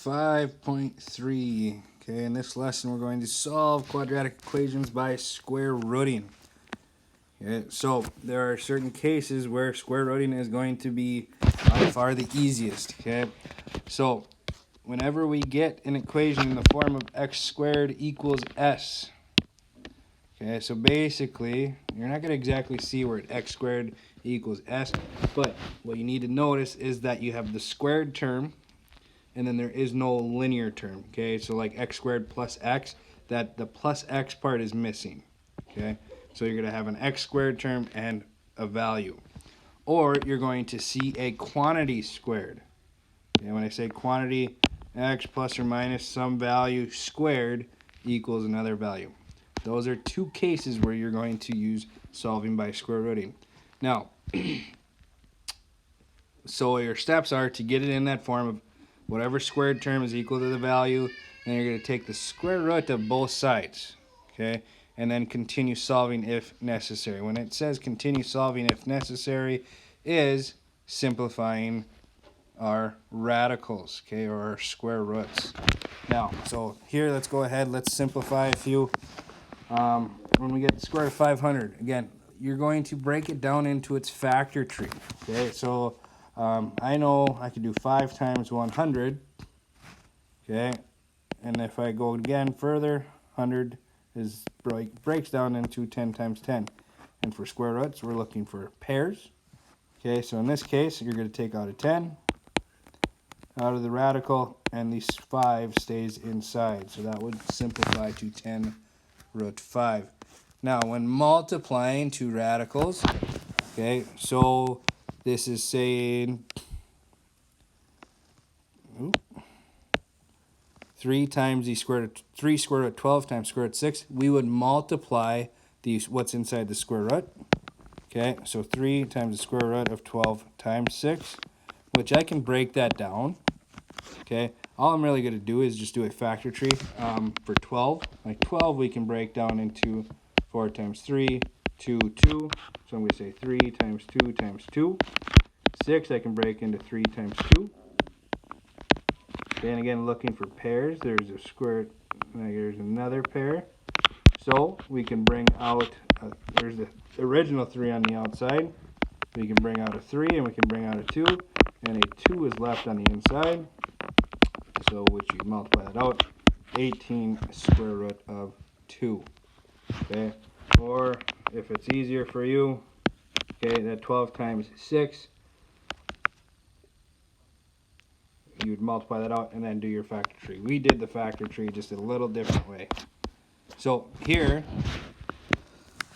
5.3. Okay, in this lesson we're going to solve quadratic equations by square rooting. Okay, so there are certain cases where square rooting is going to be by far the easiest. Okay, so whenever we get an equation in the form of x squared equals s. Okay, so basically you're not going to exactly see where x squared equals s, but what you need to notice is that you have the squared term and then there is no linear term. Okay, so like x squared plus x, that the plus x part is missing. Okay, so you're going to have an x squared term and a value, or you're going to see a quantity squared. Okay, when I say quantity, x plus or minus some value squared equals another value. Those are two cases where you're going to use solving by square rooting. Now, so your steps are to get it in that form of whatever squared term is equal to the value, and you're going to take the square root of both sides, okay, and then continue solving if necessary. When it says continue solving if necessary, is simplifying our radicals, okay, or our square roots. Now, so here, let's go ahead, let's simplify a few. When we get the square root of 500, again, you're going to break it down into its factor tree, okay, so I know I can do 5 times 100, okay, and if I go again further, 100 breaks down into 10 times 10. And for square roots, we're looking for pairs. Okay, so in this case, you're going to take out a 10 out of the radical, and these 5 stays inside. So that would simplify to 10 root 5. Now, when multiplying two radicals, okay, so this is saying 3 times the square root, 3 square root of 12 times square root of 6. We would multiply these, what's inside the square root. Okay, so 3 times the square root of 12 times 6, which I can break that down. Okay, all I'm really going to do is just do a factor tree for 12. Like 12 we can break down into 4 times 3, 2, 2. So I'm going to say 3 times 2 times 2. 6 I can break into 3 times 2. Okay, and again, looking for pairs, there's a square, there's another pair. So we can bring out, there's the original 3 on the outside. We can bring out a 3 and we can bring out a 2. And a 2 is left on the inside. So which you multiply that out, 18 square root of 2. Okay, or if it's easier for you, okay, that 12 times 6, you would multiply that out and then do your factor tree. We did the factor tree just a little different way. So here,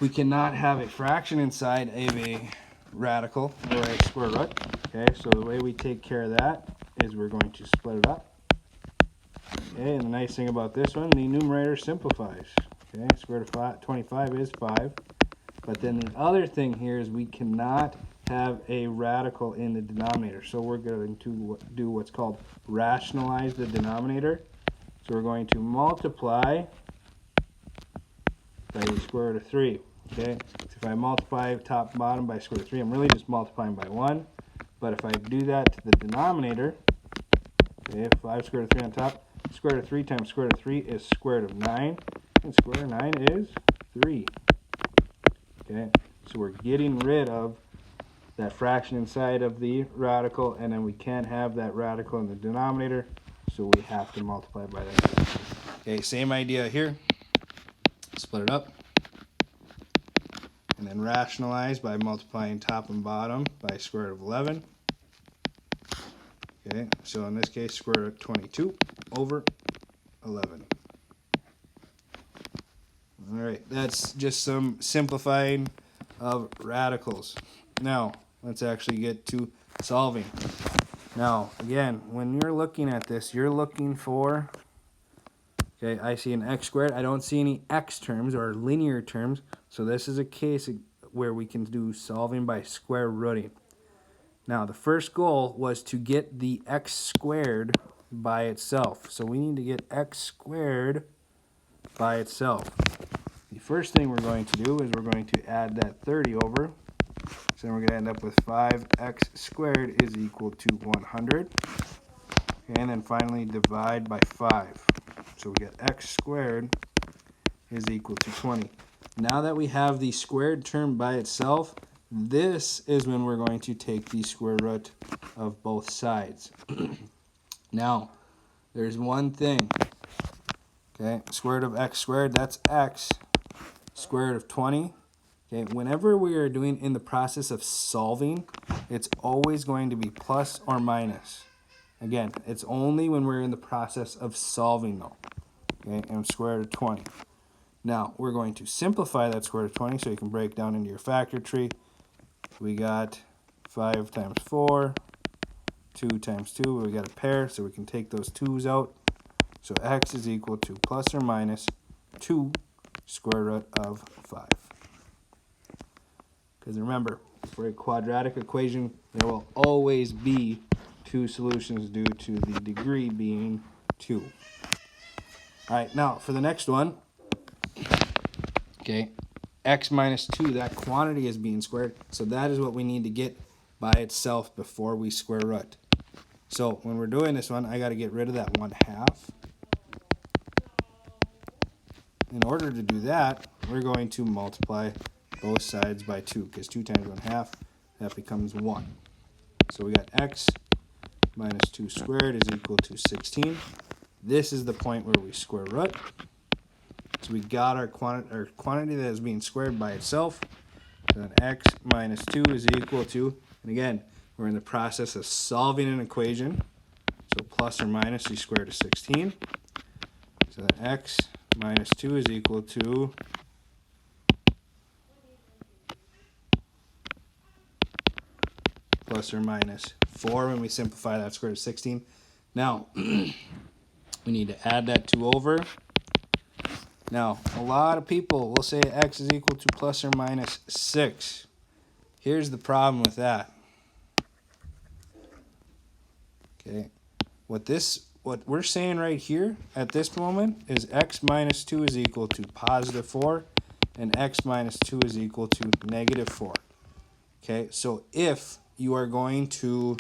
we cannot have a fraction inside of a radical or a square root. Okay, so the way we take care of that is we're going to split it up. Okay, and the nice thing about this one, the numerator simplifies. Okay, square root of 25 is 5. But then the other thing here is we cannot have a radical in the denominator. So we're going to do what's called rationalize the denominator. So we're going to multiply by the square root of 3. Okay, so if I multiply top and bottom by square root of 3, I'm really just multiplying by 1. But if I do that to the denominator, okay, 5 square root of 3 on top, square root of 3 times square root of 3 is square root of 9. And square root of 9 is 3. Okay, so we're getting rid of that fraction inside of the radical, and then we can't have that radical in the denominator, so we have to multiply by that. Okay, same idea here. Split it up. And then rationalize by multiplying top and bottom by square root of 11. Okay, so in this case, square root of 22 over 11. All right, that's just some simplifying of radicals. Now, let's actually get to solving. Now, again, when you're looking at this, you're looking for, okay, I see an x squared. I don't see any x terms or linear terms, so this is a case where we can do solving by square rooting. Now, the first goal was to get the x squared by itself. So we need to get x squared by itself. The first thing we're going to do is we're going to add that 30 over. So then we're going to end up with 5x squared is equal to 100. And then finally divide by 5. So we get x squared is equal to 20. Now that we have the squared term by itself, this is when we're going to take the square root of both sides. Now, there's one thing. Okay, square root of x squared, that's x. Square root of 20. Okay, whenever we are doing in the process of solving, it's always going to be plus or minus. Again, it's only when we're in the process of solving though. Okay, and square root of 20. Now, we're going to simplify that square root of 20 so you can break down into your factor tree. We got 5 times 4, 2 times 2. We got a pair, so we can take those 2's out. So x is equal to plus or minus 2 square root of 5. Because remember, for a quadratic equation, there will always be 2 solutions due to the degree being 2. All right, now for the next one, okay, x minus 2, that quantity is being squared, so that is what we need to get by itself before we square root. So when we're doing this one, I got to get rid of that 1/2. In order to do that, we're going to multiply both sides by 2, because 2 times 1/2, that becomes 1. So we got x minus 2 squared is equal to 16. This is the point where we square root. So we got our quantity that is being squared by itself. Then x minus 2 is equal to, and again, we're in the process of solving an equation. So plus or minus the square root of 16. So that x minus 2 is equal to plus or minus 4 when we simplify that square root of 16. Now, we need to add that 2 over. Now, a lot of people will say x is equal to plus or minus 6. Here's the problem with that. Okay, what we're saying right here at this moment is x minus 2 is equal to positive 4, and x minus 2 is equal to negative 4. Okay, so if you are going to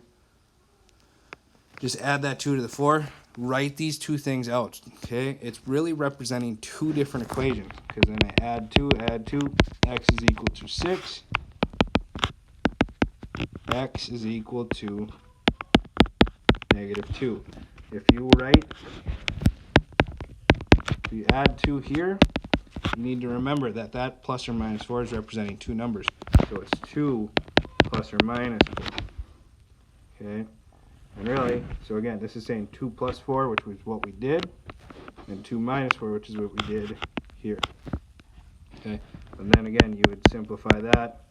just add that 2 to the 4, write these two things out. Okay, it's really representing two different equations, because then I add 2, x is equal to 6, x is equal to negative 2. If you add 2 here, you need to remember that that plus or minus 4 is representing two numbers. So it's 2 plus or minus 4. Okay, and really, so again, this is saying 2 plus 4, which was what we did, and 2 minus 4, which is what we did here. Okay, and then again, you would simplify that.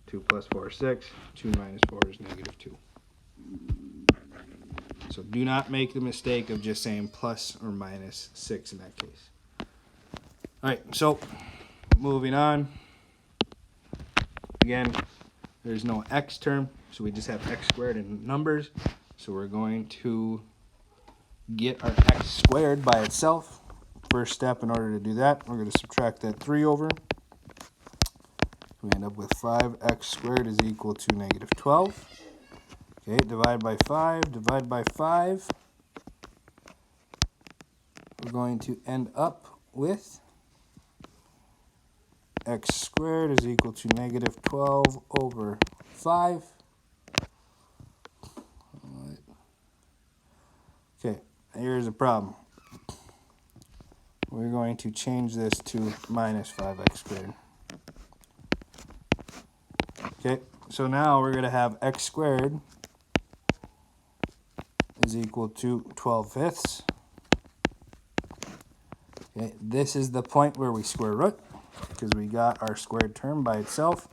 2 plus 4 is 6, 2 minus 4 is negative 2. So do not make the mistake of just saying plus or minus 6 in that case. All right, so moving on. Again, there's no x term, so we just have x squared in numbers. So we're going to get our x squared by itself. First step, in order to do that, we're going to subtract that 3 over. We end up with 5x squared is equal to negative 12. Okay, divide by 5, divide by 5. We're going to end up with x squared is equal to negative 12 over 5. Okay, here's a problem. We're going to change this to minus 5x squared. Okay, so now we're going to have x squared is equal to 12/5. Okay, this is the point where we square root, because we got our squared term by itself.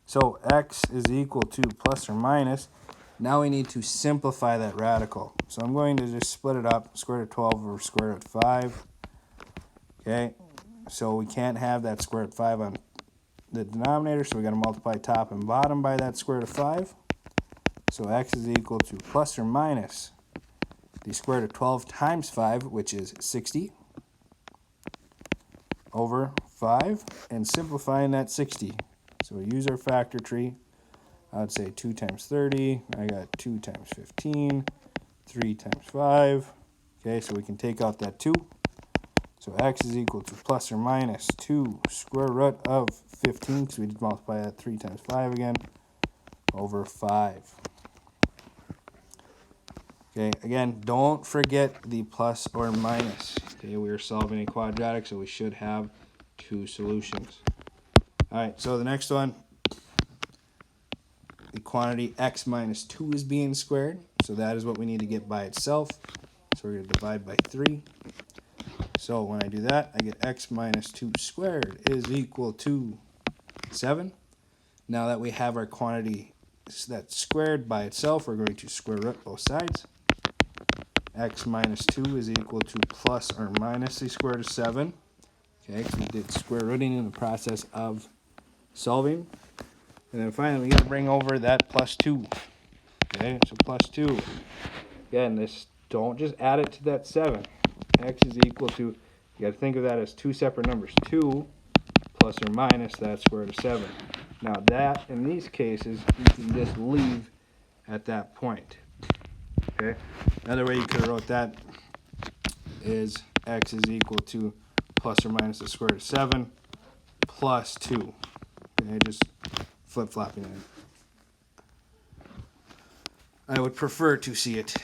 So x is equal to plus or minus. Now we need to simplify that radical. So I'm going to just split it up, square root of 12 over square root of 5. Okay, so we can't have that square root of 5 on the denominator, so we got to multiply top and bottom by that square root of 5. So x is equal to plus or minus the square root of 12 times 5, which is 60, over 5, and simplifying that 60. So we use our factor tree. I would say 2 times 30. I got 2 times 15, 3 times 5. Okay, so we can take out that 2. So x is equal to plus or minus 2 square root of 15, because we just multiply that 3 times 5 again, over 5. Okay, again, don't forget the plus or minus. Okay, we are solving a quadratic, so we should have 2 solutions. All right, so the next one, the quantity x minus 2 is being squared, so that is what we need to get by itself. So we're going to divide by 3. So when I do that, I get x minus 2 squared is equal to 7. Now that we have our quantity that's squared by itself, we're going to square root both sides. X minus 2 is equal to plus or minus the square root of 7. Okay, because we did square rooting in the process of solving. And then finally, we got to bring over that plus 2. Okay, so plus 2. Again, this, don't just add it to that 7. X is equal to, you got to think of that as 2 separate numbers. 2 plus or minus that square root of 7. Now that, in these cases, you can just leave at that point. Okay. Another way you could have wrote that is x is equal to plus or minus the square root of 7 plus 2. Okay, just flip-flopping it. I would prefer to see it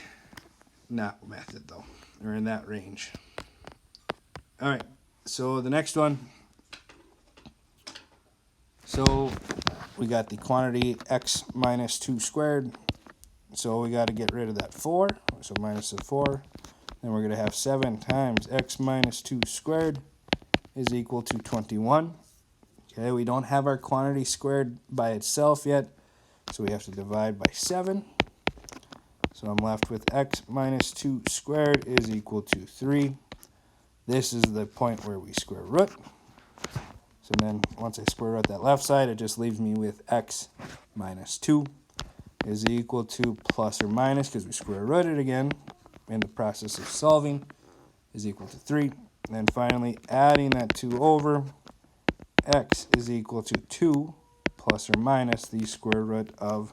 in that method, though, or in that range. All right, so the next one. So we got the quantity x minus 2 squared. So we got to get rid of that 4. So minus the 4. Then we're going to have 7 times x minus 2 squared is equal to 21. Okay, we don't have our quantity squared by itself yet, so we have to divide by 7. So I'm left with x minus 2 squared is equal to 3. This is the point where we square root. So then once I square root that left side, it just leaves me with x minus 2 is equal to plus or minus, because we square rooted again in the process of solving, is equal to 3. And then finally adding that 2 over, x is equal to 2 plus or minus the square root of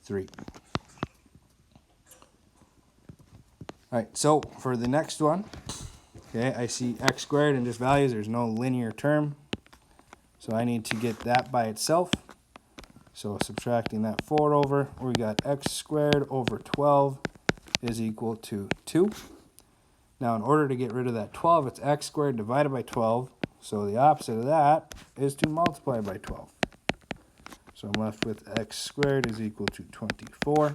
3. All right, so for the next one, okay, I see x squared and just values. There's no linear term. So I need to get that by itself. So subtracting that 4 over, we got x squared over 12 is equal to 2. Now in order to get rid of that 12, it's x squared divided by 12. So the opposite of that is to multiply by 12. So I'm left with x squared is equal to 24.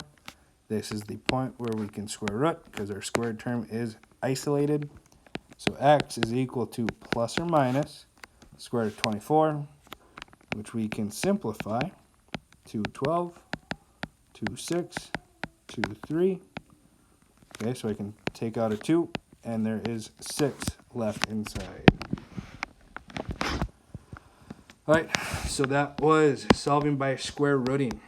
This is the point where we can square root, because our squared term is isolated. So x is equal to plus or minus square root of 24, which we can simplify to 12, to 6, to 3. Okay, so I can take out a 2, and there is 6 left inside. All right, so that was solving by square rooting.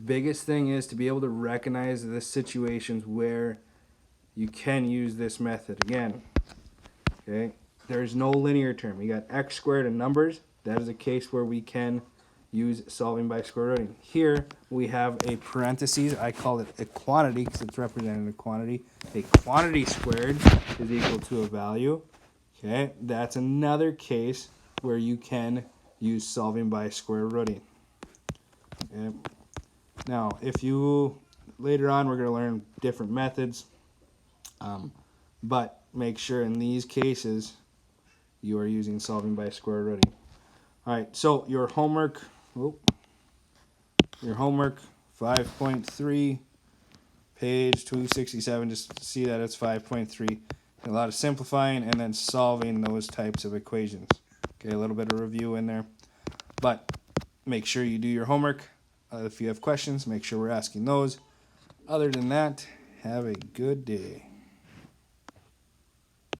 Biggest thing is to be able to recognize the situations where you can use this method. Again, okay, there's no linear term. You got x squared in numbers. That is a case where we can use solving by square rooting. Here we have a parentheses. I call it a quantity because it's representing a quantity. A quantity squared is equal to a value. Okay, that's another case where you can use solving by square rooting. Okay. Now, if you, later on we're going to learn different methods, but make sure in these cases you are using solving by square rooting. All right, so your homework, 5.3, page 267, just see that it's 5.3. A lot of simplifying and then solving those types of equations. Okay, a little bit of review in there, but make sure you do your homework. If you have questions, make sure we're asking those. Other than that, have a good day.